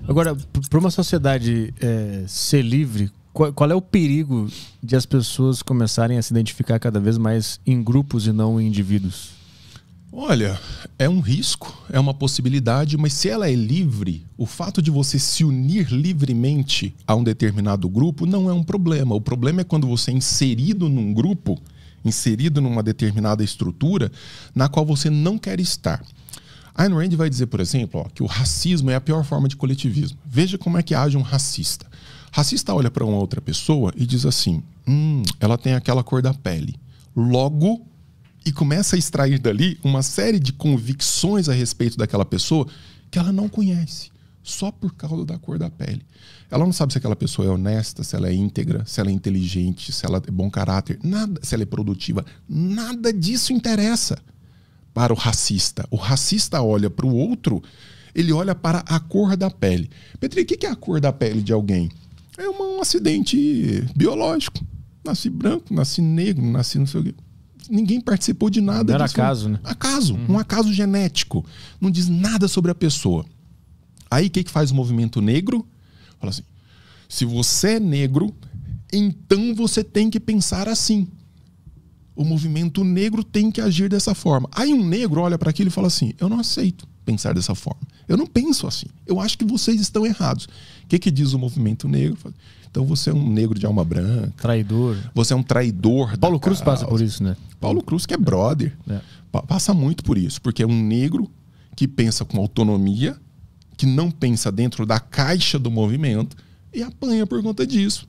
Agora, para uma sociedade ser livre, qual é o perigo de as pessoas começarem a se identificar cada vez mais em grupos e não em indivíduos? Olha, é um risco, é uma possibilidade, mas se ela é livre, o fato de você se unir livremente a um determinado grupo não é um problema. O problema é quando você é inserido num grupo, inserido numa determinada estrutura na qual você não quer estar. Ayn Rand vai dizer, por exemplo, que o racismo é a pior forma de coletivismo. Veja como é que age um racista. O racista olha para uma outra pessoa e diz assim, ela tem aquela cor da pele. Logo, e começa a extrair dali uma série de convicções a respeito daquela pessoa que ela não conhece, só por causa da cor da pele. Ela não sabe se aquela pessoa é honesta, se ela é íntegra, se ela é inteligente, se ela é bom caráter, nada, se ela é produtiva. Nada disso interessa para o racista. O racista olha para o outro, ele olha para a cor da pele. Petri, o que é a cor da pele de alguém? É um acidente biológico. Nasci branco, nasci negro, nasci não sei o quê. Ninguém participou de nada disso. Era acaso, né? Acaso, um acaso genético. Não diz nada sobre a pessoa. Aí o que faz o movimento negro? Fala assim, se você é negro, então você tem que pensar assim. O movimento negro tem que agir dessa forma. Aí um negro olha para aquilo e fala assim, eu não aceito pensar dessa forma. Eu não penso assim. Eu acho que vocês estão errados. O que diz o movimento negro? Então você é um negro de alma branca. Traidor. Você é um traidor. Paulo Cruz passa por isso, né? Paulo Cruz, que é brother, passa muito por isso. Porque é um negro que pensa com autonomia, que não pensa dentro da caixa do movimento e apanha por conta disso.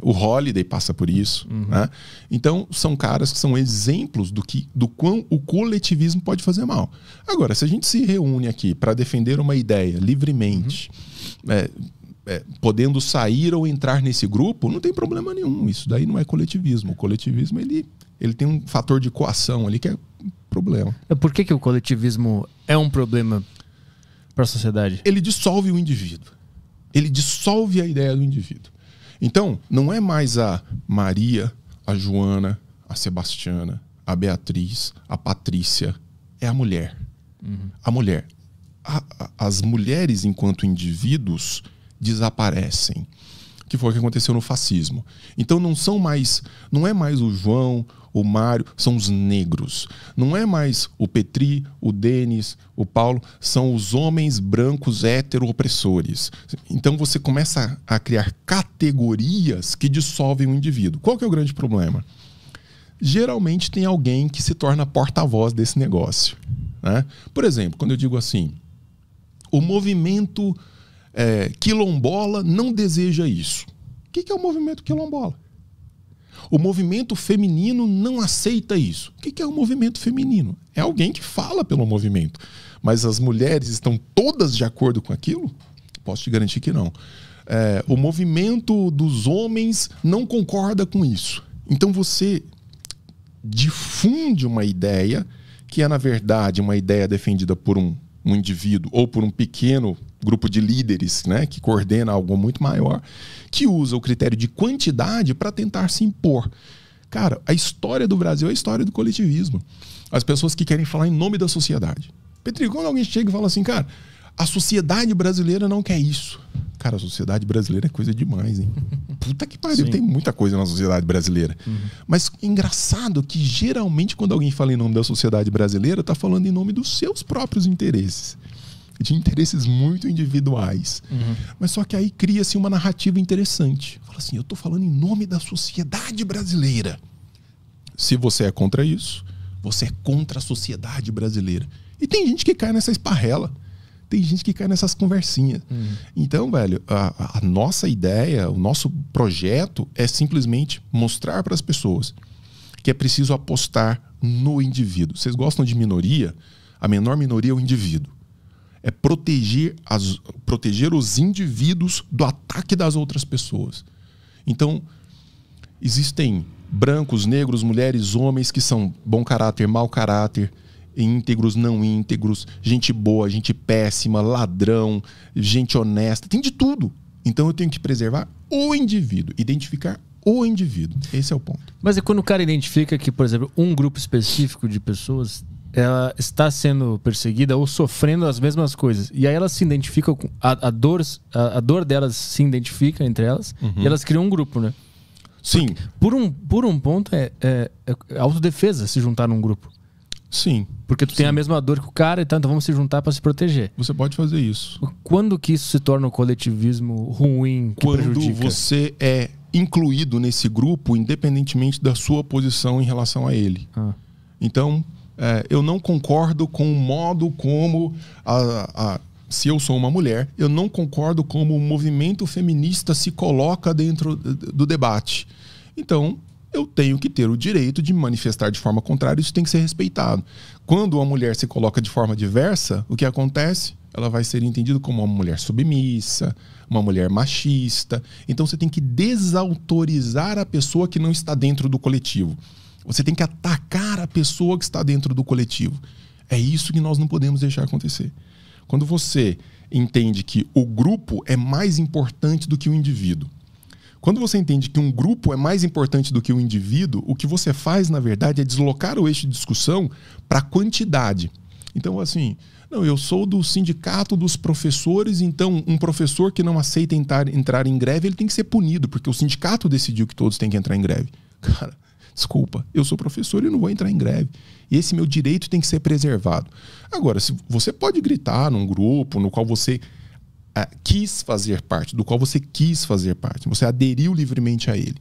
O Holiday passa por isso. Né? Então, são caras que são exemplos do quão o coletivismo pode fazer mal. Agora, se a gente se reúne aqui para defender uma ideia livremente, podendo sair ou entrar nesse grupo, não tem problema nenhum. Isso daí não é coletivismo. O coletivismo ele tem um fator de coação ali que é problema. Por que o coletivismo é um problema para a sociedade? Ele dissolve o indivíduo. Ele dissolve a ideia do indivíduo. Então, não é mais a Maria, a Joana, a Sebastiana, a Beatriz, a Patrícia. É a mulher. A mulher. As mulheres, enquanto indivíduos, desaparecem. Que foi o que aconteceu no fascismo. Então não é mais o João, o Mário, são os negros. Não é mais o Petri, o Denis, o Paulo, são os homens brancos hetero-opressores. Então você começa a criar categorias que dissolvem o indivíduo. Qual que é o grande problema? Geralmente tem alguém que se torna porta-voz desse negócio. Né? Por exemplo, quando eu digo assim, o movimento quilombola não deseja isso. O que é o movimento quilombola? O movimento feminino não aceita isso. O que é o movimento feminino? É alguém que fala pelo movimento. Mas as mulheres estão todas de acordo com aquilo? Posso te garantir que não. O movimento dos homens não concorda com isso. Então você difunde uma ideia que é, na verdade, uma ideia defendida por um indivíduo ou por um pequeno grupo de líderes, né, que coordena algo muito maior, que usa o critério de quantidade para tentar se impor. Cara, a história do Brasil é a história do coletivismo. As pessoas que querem falar em nome da sociedade. Petri, quando alguém chega e fala assim, cara, a sociedade brasileira não quer isso. Cara, a sociedade brasileira é coisa demais, hein? Puta que pariu, tem muita coisa na sociedade brasileira. Mas engraçado que geralmente quando alguém fala em nome da sociedade brasileira, tá falando em nome dos seus próprios interesses. De interesses muito individuais. Mas só que aí cria-se uma narrativa interessante. Fala assim, eu tô falando em nome da sociedade brasileira. Se você é contra isso, você é contra a sociedade brasileira. E tem gente que cai nessa esparrela. Tem gente que cai nessas conversinhas. Então, velho, a nossa ideia, o nosso projeto é simplesmente mostrar para as pessoas que é preciso apostar no indivíduo. Vocês gostam de minoria? A menor minoria é o indivíduo. É proteger os indivíduos do ataque das outras pessoas. Então, existem brancos, negros, mulheres, homens que são bom caráter, mau caráter, íntegros, não íntegros, gente boa, gente péssima, ladrão, gente honesta, tem de tudo. Então eu tenho que preservar o indivíduo, identificar o indivíduo. Esse é o ponto. Mas é quando o cara identifica que, por exemplo, um grupo específico de pessoas ela está sendo perseguida ou sofrendo as mesmas coisas. E aí elas se identificam com a dor delas se identifica entre elas e elas criam um grupo, né? Sim. Por um ponto é autodefesa se juntar num grupo. Sim. Porque tu tem a mesma dor que o cara, então vamos se juntar para se proteger. Você pode fazer isso. Quando que isso se torna um coletivismo ruim, que Quando prejudica? você é incluído nesse grupo, independentemente da sua posição em relação a ele. Então, eu não concordo com o modo como se eu sou uma mulher, eu não concordo como o movimento feminista se coloca dentro do debate. Então, eu tenho que ter o direito de me manifestar de forma contrária, isso tem que ser respeitado. Quando uma mulher se coloca de forma diversa, o que acontece? Ela vai ser entendida como uma mulher submissa, uma mulher machista. Então você tem que desautorizar a pessoa que não está dentro do coletivo. Você tem que atacar a pessoa que está dentro do coletivo. É isso que nós não podemos deixar acontecer. Quando você entende que o grupo é mais importante do que o indivíduo, quando você entende que um grupo é mais importante do que o indivíduo, o que você faz, na verdade, é deslocar o eixo de discussão para a quantidade. Então, assim, não, eu sou do sindicato dos professores, então um professor que não aceita entrar em greve, ele tem que ser punido, porque o sindicato decidiu que todos têm que entrar em greve. Cara, desculpa, eu sou professor e não vou entrar em greve. E esse meu direito tem que ser preservado. Agora, se você pode gritar num grupo no qual você quis fazer parte, do qual você quis fazer parte, você aderiu livremente a ele.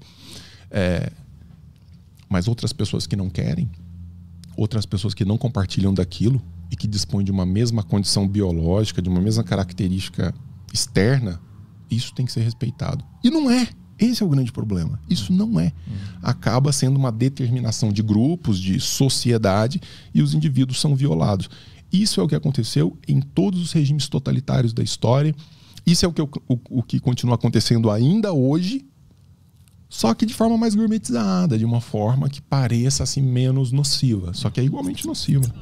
Mas outras pessoas que não querem, outras pessoas que não compartilham daquilo e que dispõem de uma mesma condição biológica, de uma mesma característica externa, isso tem que ser respeitado. E não é. Esse é o grande problema. Isso não é. Acaba sendo uma determinação de grupos, de sociedade, e os indivíduos são violados. Isso é o que aconteceu em todos os regimes totalitários da história. Isso é o que continua acontecendo ainda hoje, só que de forma mais gourmetizada, de uma forma que pareça assim menos nociva. Só que é igualmente nociva.